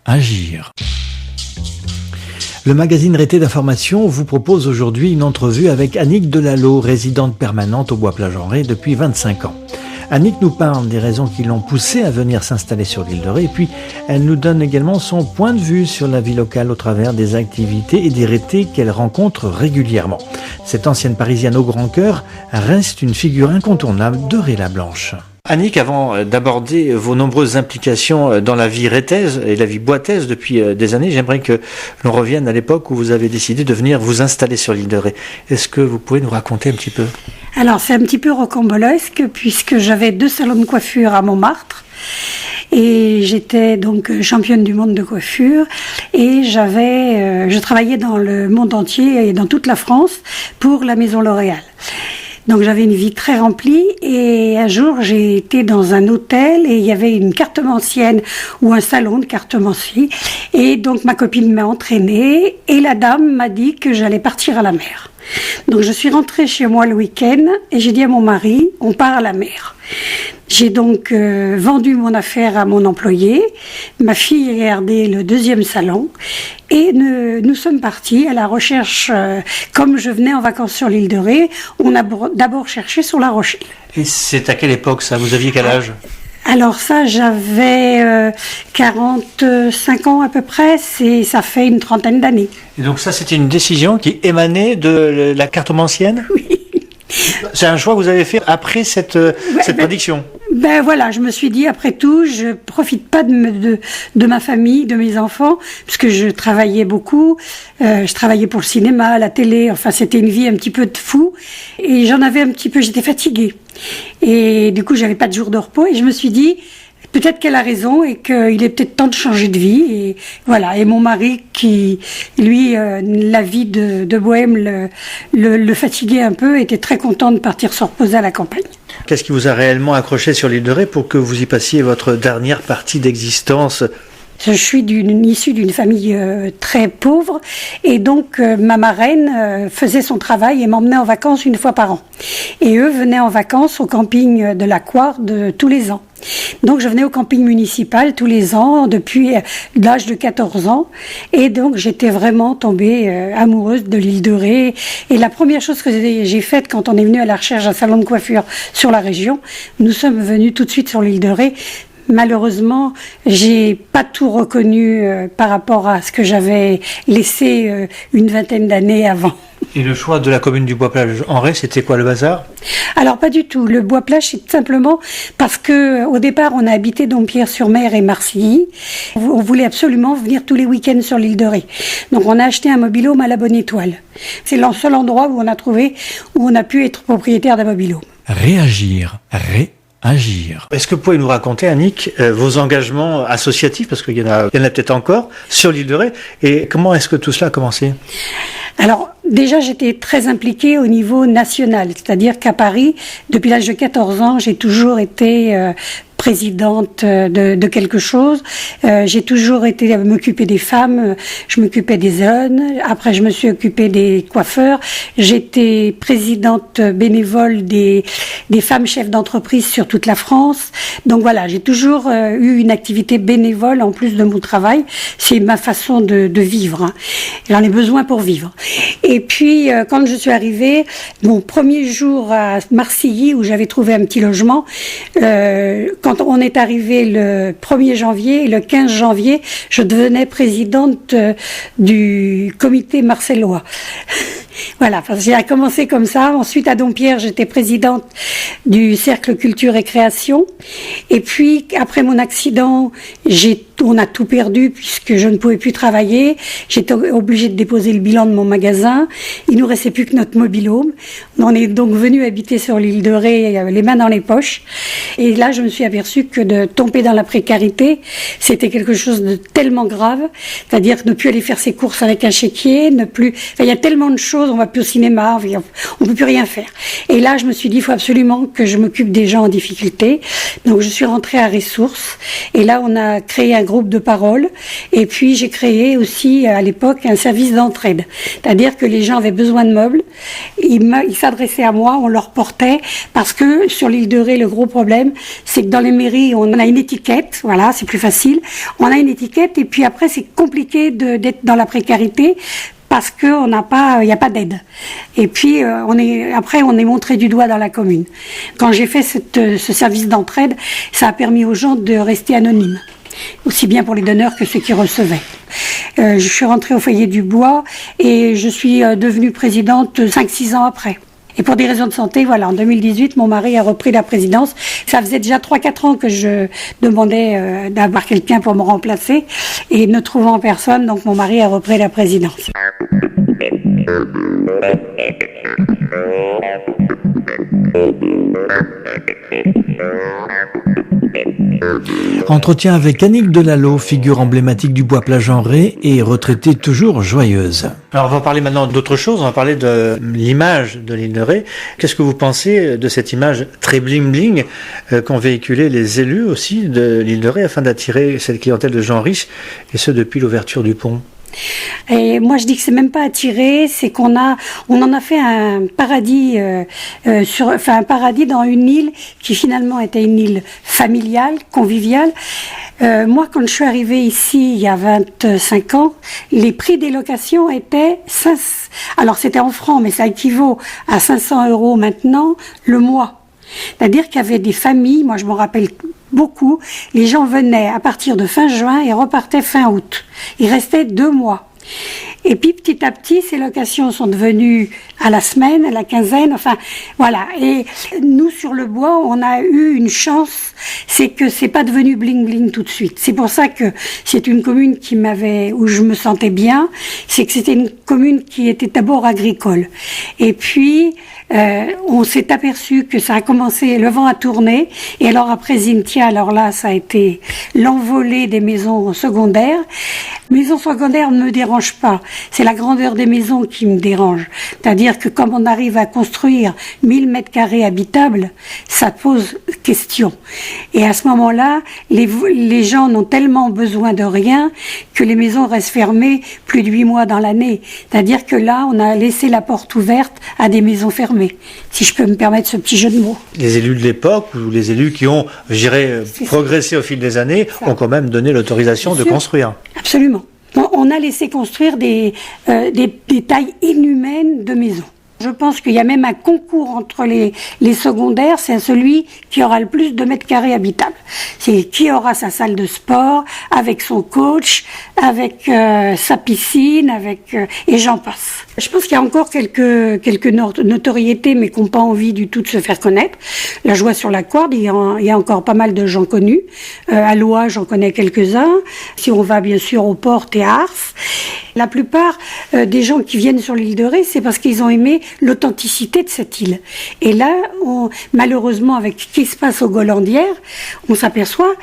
Agir. Le magazine Rété d'information vous propose aujourd'hui une entrevue avec Annick Delalot, résidente permanente au Bois-Plage-en-Ré depuis 25 ans. Annick nous parle des raisons qui l'ont poussée à venir s'installer sur l'île de Ré et puis elle nous donne également son point de vue sur la vie locale au travers des activités et des rétés qu'elle rencontre régulièrement. Cette ancienne Parisienne au grand cœur reste une figure incontournable de Ré-la-Blanche. Annick, avant d'aborder vos nombreuses implications dans la vie rétaise et la vie boitaise depuis des années, j'aimerais que l'on revienne à l'époque où vous avez décidé de venir vous installer sur l'île de Ré. Est-ce que vous pouvez nous raconter un petit peu ? Alors, c'est un petit peu rocambolesque puisque j'avais 2 salons de coiffure à Montmartre. Et j'étais donc championne du monde de coiffure et je travaillais dans le monde entier et dans toute la France pour la Maison L'Oréal. Donc j'avais une vie très remplie et un jour j'ai été dans un hôtel et il y avait une cartomancienne ou un salon de cartomancie et donc ma copine m'a entraînée et la dame m'a dit que j'allais partir à la mer. Donc je suis rentrée chez moi le week-end et j'ai dit à mon mari, on part à la mer. J'ai donc vendu mon affaire à mon employé, ma fille a gardé le 2e salon et nous sommes partis à la recherche, comme je venais en vacances sur l'île de Ré, on a d'abord cherché sur La Rochelle. Et c'est à quelle époque ça ? Vous aviez quel âge ? Alors ça, j'avais 45 ans à peu près, ça fait une 30aine d'années. Et donc ça, c'était une décision qui émanait de la cartomancienne ? Oui. C'est un choix que vous avez fait après cette prédiction ? Ben voilà, je me suis dit, après tout, je profite pas de ma famille, de mes enfants, parce que je travaillais beaucoup, je travaillais pour le cinéma, la télé, enfin c'était une vie un petit peu de fou, et j'en avais un petit peu, j'étais fatiguée. Et du coup, j'avais pas de jour de repos, et je me suis dit, peut-être qu'elle a raison et qu'il est peut-être temps de changer de vie. Et voilà. Et mon mari, qui, lui, la vie de bohème le fatiguait un peu, était très content de partir se reposer à la campagne. Qu'est-ce qui vous a réellement accroché sur l'île de Ré pour que vous y passiez votre dernière partie d'existence ? Je suis issue d'une famille très pauvre et donc ma marraine faisait son travail et m'emmenait en vacances une fois par an. Et eux venaient en vacances au camping de la Coire tous les ans. Donc je venais au camping municipal tous les ans depuis l'âge de 14 ans et donc j'étais vraiment tombée amoureuse de l'île de Ré. Et la première chose que j'ai faite quand on est venu à la recherche d'un salon de coiffure sur la région, nous sommes venus tout de suite sur l'île de Ré. Malheureusement, j'ai pas tout reconnu par rapport à ce que j'avais laissé une 20aine d'années avant. Et le choix de la commune du Bois-Plage-en-Ré, c'était quoi, le hasard ? Alors pas du tout. Le Bois-Plage, c'est simplement parce que au départ, on a habité Dompierre-sur-Mer et Marcilly. On voulait absolument venir tous les week-ends sur l'île de Ré. Donc on a acheté un mobil-home à la Bonne Étoile. C'est le seul endroit où on a trouvé où on a pu être propriétaire d'un mobil-home. Réagir, agir. Est-ce que vous pouvez nous raconter, Annick, vos engagements associatifs, parce qu'il y en a peut-être encore, sur l'île de Ré, et comment est-ce que tout cela a commencé ? Alors, déjà, j'étais très impliquée au niveau national, c'est-à-dire qu'à Paris, depuis l'âge de 14 ans, j'ai toujours été présidente de quelque chose. J'ai toujours été à m'occuper des femmes, je m'occupais des jeunes, après je me suis occupée des coiffeurs, j'étais présidente bénévole des femmes chefs d'entreprise sur toute la France. Donc voilà, j'ai toujours eu une activité bénévole en plus de mon travail. C'est ma façon de vivre. Hein. J'en ai besoin pour vivre. Et puis, quand je suis arrivée, mon premier jour à Marcilly, où j'avais trouvé un petit logement, quand on est arrivé le 1er janvier et le 15 janvier, je devenais présidente du comité marcellois. Voilà, j'ai commencé comme ça. Ensuite, à Dompierre, j'étais présidente du cercle culture et création. Et puis, après mon accident, on a tout perdu puisque je ne pouvais plus travailler. J'étais obligée de déposer le bilan de mon magasin. Il nous restait plus que notre mobil-home. On est donc venu habiter sur l'île de Ré, les mains dans les poches. Et là, je me suis aperçue que de tomber dans la précarité, c'était quelque chose de tellement grave. C'est-à-dire ne plus aller faire ses courses avec un chéquier, il y a tellement de choses, on va plus au cinéma, on peut plus rien faire. Et là, je me suis dit, il faut absolument que je m'occupe des gens en difficulté. Donc, je suis rentrée à Ressources. Et là, on a créé un groupe de parole. Et puis j'ai créé aussi à l'époque un service d'entraide. C'est-à-dire que les gens avaient besoin de meubles, ils s'adressaient à moi, on leur portait, parce que sur l'île de Ré, le gros problème, c'est que dans les mairies, on a une étiquette, voilà, c'est plus facile. On a une étiquette et puis après c'est compliqué d'être dans la précarité. Parce que il n'y a pas d'aide. Et puis on est montré du doigt dans la commune. Quand j'ai fait ce service d'entraide, ça a permis aux gens de rester anonymes, aussi bien pour les donneurs que ceux qui recevaient. Je suis rentrée au foyer du Bois et je suis devenue présidente 5-6 ans après. Et pour des raisons de santé, voilà, en 2018, mon mari a repris la présidence. Ça faisait déjà 3-4 ans que je demandais d'avoir quelqu'un pour me remplacer. Et ne trouvant personne, donc mon mari a repris la présidence. Entretien avec Annick Delalot, figure emblématique du Bois-Plagenré et retraitée toujours joyeuse. Alors on va parler maintenant d'autre chose, on va parler de l'image de l'île de Ré. Qu'est-ce que vous pensez de cette image très bling-bling qu'ont véhiculé les élus aussi de l'île de Ré afin d'attirer cette clientèle de gens riches, et ce depuis l'ouverture du pont? Et moi, je dis que c'est même pas attiré, c'est on en a fait un paradis, un paradis dans une île qui finalement était une île familiale, conviviale. Moi, quand je suis arrivée ici il y a 25 ans, les prix des locations étaient alors c'était en francs, mais ça équivaut à 500 € maintenant le mois. C'est-à-dire qu'il y avait des familles, moi je me rappelle beaucoup, les gens venaient à partir de fin juin et repartaient fin août. Il restait 2 mois. Et puis petit à petit, ces locations sont devenues à la semaine, à la quinzaine, enfin voilà. Et nous sur le Bois, on a eu une chance, c'est que c'est pas devenu bling bling tout de suite. C'est pour ça que c'est une commune où je me sentais bien, c'est que c'était une commune qui était d'abord agricole. Et puis on s'est aperçu que ça a commencé, le vent a tourné, et alors après Zintia, alors là ça a été l'envolée des maisons secondaires. Maisons secondaires ne me dérangent pas, c'est la grandeur des maisons qui me dérange. C'est-à-dire que comme on arrive à construire 1000 mètres carrés habitables, ça pose question. Et à ce moment-là, les gens n'ont tellement besoin de rien que les maisons restent fermées plus de 8 mois dans l'année. C'est-à-dire que là, on a laissé la porte ouverte à des maisons fermées, si je peux me permettre ce petit jeu de mots. Les élus de l'époque, ou les élus qui ont, je dirais, progressé au fil des années, ont quand même donné l'autorisation de construire. Absolument. On a laissé construire des tailles inhumaines de maisons. Je pense qu'il y a même un concours entre les secondaires, c'est celui qui aura le plus de mètres carrés habitables. C'est qui aura sa salle de sport, avec son coach, avec sa piscine, et j'en passe. Je pense qu'il y a encore quelques notoriétés, mais qui n'ont pas envie du tout de se faire connaître. La Joie sur la Corde, il y a encore pas mal de gens connus. À Loie, j'en connais quelques-uns. Si on va bien sûr aux Portes et à Ars. La plupart des gens qui viennent sur l'île de Ré, c'est parce qu'ils ont aimé l'authenticité de cette île. Et là, malheureusement, avec ce qui se passe aux Golandières, on s'aperçoit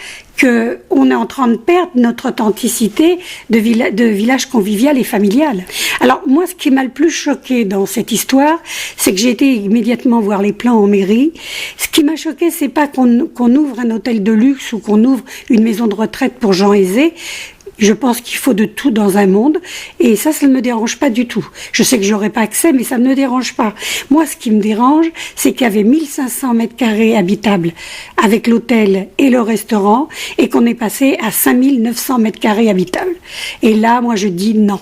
qu'on est en train de perdre notre authenticité de village convivial et familial. Alors moi, ce qui m'a le plus choqué dans cette histoire, c'est que j'ai été immédiatement voir les plans en mairie. Ce qui m'a choqué, c'est pas qu'on ouvre un hôtel de luxe ou qu'on ouvre une maison de retraite pour gens aisés. Je pense qu'il faut de tout dans un monde, et ça ne me dérange pas du tout. Je sais que j'aurai pas accès, mais ça ne me dérange pas. Moi, ce qui me dérange, c'est qu'il y avait 1500 mètres carrés habitables avec l'hôtel et le restaurant, et qu'on est passé à 5900 mètres carrés habitables. Et là, moi, je dis non.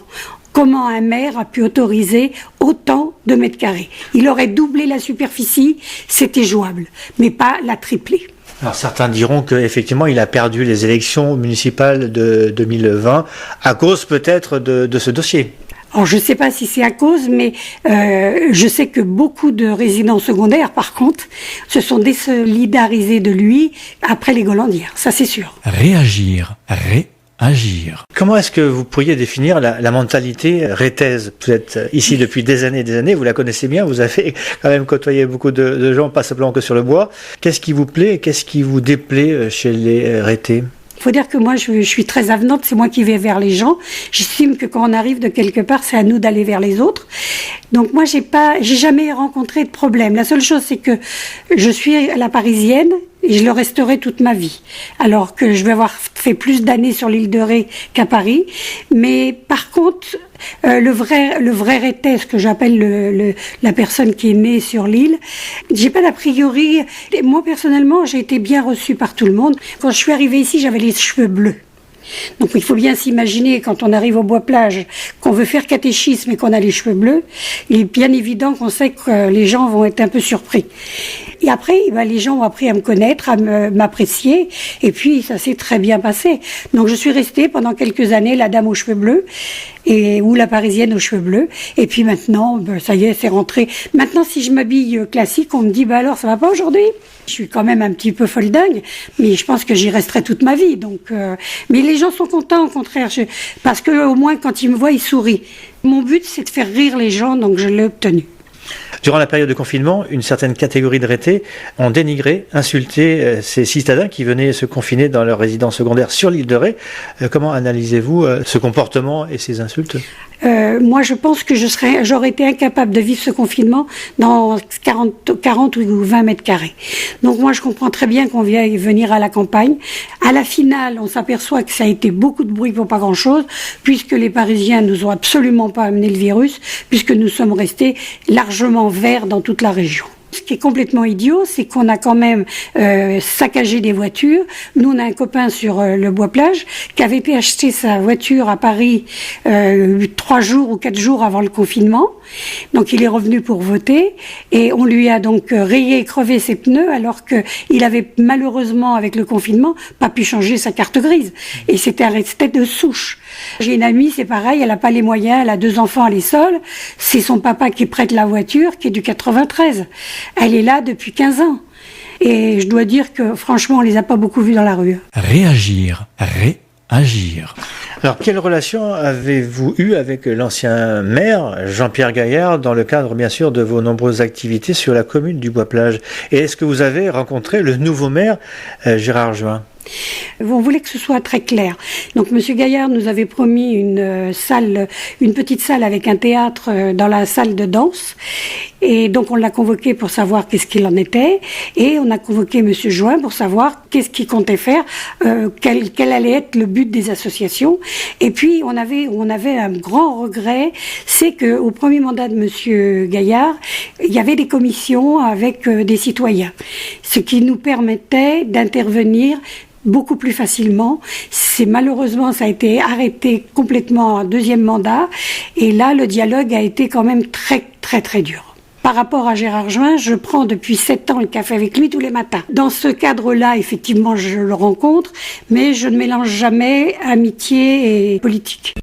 Comment un maire a pu autoriser autant de mètres carrés? Il aurait doublé la superficie, c'était jouable, mais pas la tripler. Alors certains diront qu'effectivement il a perdu les élections municipales de 2020 à cause peut-être de ce dossier. Alors je ne sais pas si c'est à cause, mais je sais que beaucoup de résidents secondaires, par contre, se sont désolidarisés de lui après les Golandières, ça c'est sûr. Réagir. Comment est-ce que vous pourriez définir la mentalité rétaise? Vous êtes ici depuis des années, vous la connaissez bien, vous avez quand même côtoyé beaucoup de gens, pas simplement que sur le Bois. Qu'est-ce qui vous plaît et qu'est-ce qui vous déplaît chez les Rétais? Il faut dire que moi, je suis très avenante, c'est moi qui vais vers les gens. J'estime que quand on arrive de quelque part, c'est à nous d'aller vers les autres. Donc moi, j'ai jamais rencontré de problème. La seule chose, c'est que je suis la Parisienne, et je le resterai toute ma vie. Alors que je vais avoir fait plus d'années sur l'île de Ré qu'à Paris. Mais par contre, le vrai Rétais, ce que j'appelle la personne qui est née sur l'île, j'ai pas d'a priori. Moi, personnellement, j'ai été bien reçue par tout le monde. Quand je suis arrivée ici, j'avais les cheveux bleus. Donc il faut bien s'imaginer, quand on arrive au Bois-Plage, qu'on veut faire catéchisme et qu'on a les cheveux bleus, il est bien évident qu'on sait que les gens vont être un peu surpris. Et après, les gens ont appris à me connaître, à m'apprécier, et puis ça s'est très bien passé. Donc je suis restée pendant quelques années la dame aux cheveux bleus, ou la parisienne aux cheveux bleus, et puis maintenant, ça y est, c'est rentré. Maintenant, si je m'habille classique, on me dit, alors, ça va pas aujourd'hui ? Je suis quand même un petit peu folle dingue, mais je pense que j'y resterai toute ma vie. Donc, mais les gens sont contents, au contraire, parce que au moins, quand ils me voient, ils sourient. Mon but, c'est de faire rire les gens, donc je l'ai obtenu. Durant la période de confinement, une certaine catégorie de Rétais ont dénigré, insulté ces citadins qui venaient se confiner dans leur résidence secondaire sur l'île de Ré. Comment analysez-vous ce comportement et ces insultes ? Moi, je pense que j'aurais été incapable de vivre ce confinement dans 40 ou 20 mètres carrés. Donc moi, je comprends très bien qu'on vient venir à la campagne. À la finale, on s'aperçoit que ça a été beaucoup de bruit pour pas grand-chose, puisque les Parisiens nous ont absolument pas amené le virus, puisque nous sommes restés largement verts dans toute la région. Ce qui est complètement idiot, c'est qu'on a quand même saccagé des voitures. Nous, on a un copain sur le Bois-Plage qui avait été acheter sa voiture à Paris 3 jours ou 4 jours avant le confinement. Donc, il est revenu pour voter et on lui a donc rayé et crevé ses pneus alors qu'il avait malheureusement, avec le confinement, pas pu changer sa carte grise. Et c'était resté de souche. J'ai une amie, c'est pareil, elle n'a pas les moyens, elle a 2 enfants à l'école. C'est son papa qui prête la voiture, qui est du 93. Elle est là depuis 15 ans. Et je dois dire que, franchement, on les a pas beaucoup vus dans la rue. Réagir. Alors, quelle relation avez-vous eue avec l'ancien maire, Jean-Pierre Gaillard, dans le cadre, bien sûr, de vos nombreuses activités sur la commune du Bois-Plage ? Et est-ce que vous avez rencontré le nouveau maire, Gérard Juin ? On voulait que ce soit très clair. Donc, Monsieur Gaillard nous avait promis une petite salle avec un théâtre dans la salle de danse. Et donc, on l'a convoqué pour savoir qu'est-ce qu'il en était. Et on a convoqué Monsieur Juin pour savoir qu'est-ce qu'il comptait faire, quel allait être le but des associations. Et puis, on avait un grand regret, c'est qu'au premier mandat de Monsieur Gaillard, il y avait des commissions avec des citoyens. Ce qui nous permettait d'intervenir beaucoup plus facilement. Malheureusement, ça a été arrêté complètement en 2e mandat. Et là, le dialogue a été quand même très, très, très dur. Par rapport à Gérard Juin, je prends depuis 7 ans le café avec lui tous les matins. Dans ce cadre-là, effectivement, je le rencontre, mais je ne mélange jamais amitié et politique.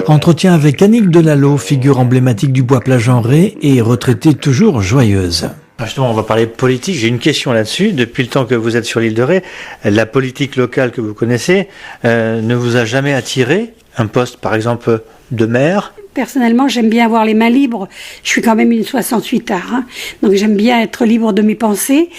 Entretien avec Annick Delalot, figure emblématique du Bois-Plage-en-Ré et retraitée toujours joyeuse. Justement, on va parler politique. J'ai une question là-dessus. Depuis le temps que vous êtes sur l'île de Ré, la politique locale que vous connaissez ne vous a jamais attiré ? Un poste, par exemple, de maire ? Personnellement, j'aime bien avoir les mains libres. Je suis quand même une 68 ans, donc j'aime bien être libre de mes pensées.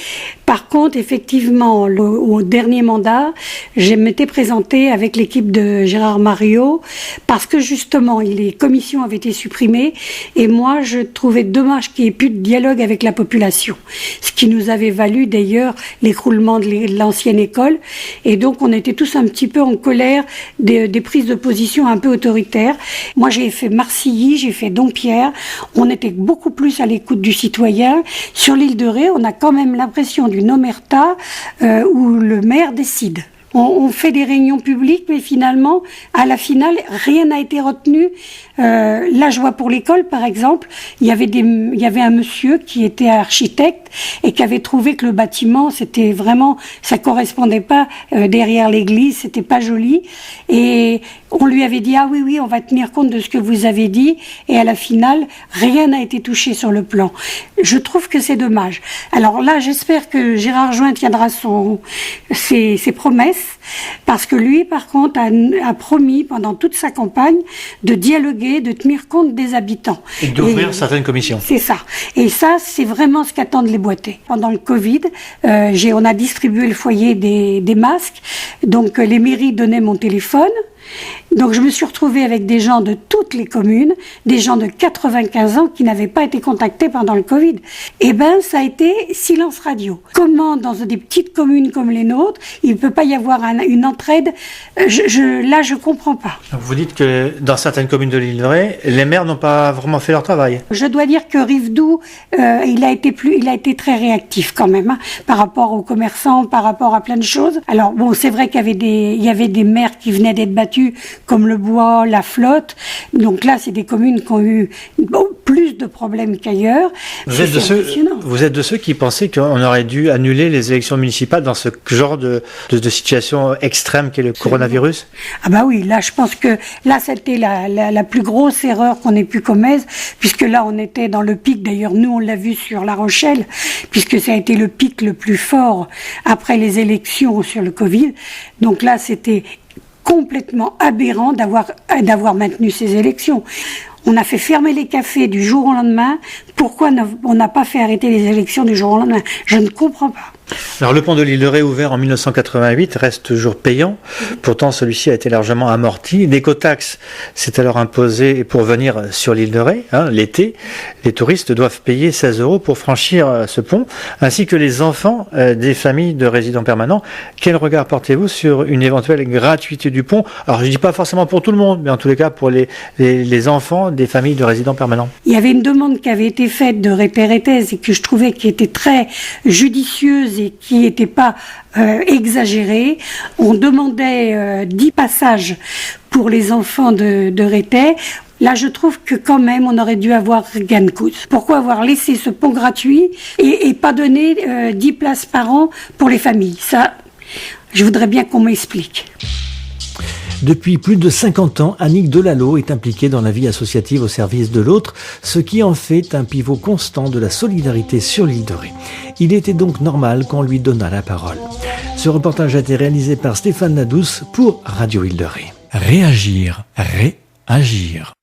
Par contre, effectivement, au dernier mandat, je m'étais présentée avec l'équipe de Gérard Mariot parce que justement, les commissions avaient été supprimées et moi, je trouvais dommage qu'il n'y ait plus de dialogue avec la population. Ce qui nous avait valu d'ailleurs l'écroulement de l'ancienne école. Et donc, on était tous un petit peu en colère des prises de position un peu autoritaires. Moi, j'ai fait Marcilly, j'ai fait Dompierre. On était beaucoup plus à l'écoute du citoyen. Sur l'île de Ré, on a quand même l'impression d'une omerta où le maire décide. On fait des réunions publiques, mais finalement, à la finale, rien n'a été retenu. Là, je vois pour l'école, par exemple, il y avait un monsieur qui était architecte et qui avait trouvé que le bâtiment, c'était vraiment, ça correspondait pas derrière l'église, c'était pas joli. Et on lui avait dit, ah oui, on va tenir compte de ce que vous avez dit. Et à la finale, rien n'a été touché sur le plan. Je trouve que c'est dommage. Alors là, j'espère que Gérard Juin tiendra ses promesses. Parce que lui, par contre, a promis pendant toute sa campagne de dialoguer, de tenir compte des habitants. Et d'ouvrir certaines commissions. C'est ça. Et ça, c'est vraiment ce qu'attendent les boîtiers. Pendant le Covid, on a distribué le foyer des masques. Donc, les mairies donnaient mon téléphone. Donc je me suis retrouvée avec des gens de toutes les communes, des gens de 95 ans qui n'avaient pas été contactés pendant le Covid. Eh ben, ça a été silence radio. Comment, dans des petites communes comme les nôtres, il ne peut pas y avoir une entraide? Là, je comprends pas. Donc vous dites que dans certaines communes de l'île de Ré, les maires n'ont pas vraiment fait leur travail. Je dois dire que Rivedoux, il a été très réactif quand même, hein, par rapport aux commerçants, par rapport à plein de choses. Alors bon, c'est vrai qu'il y avait des maires qui venaient d'être battus, comme le Bois, la Flotte. Donc là, c'est des communes qui ont eu plus de problèmes qu'ailleurs. Vous êtes de ceux qui pensaient qu'on aurait dû annuler les élections municipales dans ce genre de situation extrême qu'est le coronavirus? Ah bah oui, là je pense que là c'était la plus grosse erreur qu'on ait pu commettre, puisque là on était dans le pic. D'ailleurs nous on l'a vu sur La Rochelle, puisque ça a été le pic le plus fort après les élections sur le Covid. Donc là c'était complètement aberrant d'avoir maintenu ces élections. On a fait fermer les cafés du jour au lendemain. Pourquoi on n'a pas fait arrêter les élections du jour au lendemain? Je ne comprends pas. Alors le pont de l'île de Ré, ouvert en 1988, reste toujours payant. Pourtant, celui-ci a été largement amorti. L'écotaxe s'est alors imposée pour venir sur l'île de Ré. L'été, les touristes doivent payer 16 € pour franchir ce pont, ainsi que les enfants des familles de résidents permanents. Quel regard portez-vous sur une éventuelle gratuité du pont? Alors je ne dis pas forcément pour tout le monde, mais en tous les cas pour les enfants des familles de résidents permanents. Il y avait une demande qui avait été faite de Répéréthèse et que je trouvais qui était très judicieuse et qui n'était pas exagérée. On demandait 10 passages pour les enfants de Réthé. Là, je trouve que quand même, on aurait dû avoir gain de cause. Pourquoi avoir laissé ce pont gratuit et pas donner 10 places par an pour les familles? Ça, je voudrais bien qu'on m'explique. Depuis plus de 50 ans, Annick Delalot est impliquée dans la vie associative au service de l'autre, ce qui en fait un pivot constant de la solidarité sur l'île de Ré. Il était donc normal qu'on lui donnât la parole. Ce reportage a été réalisé par Stéphane Nadouce pour Radio Île de Ré. Réagir, réagir.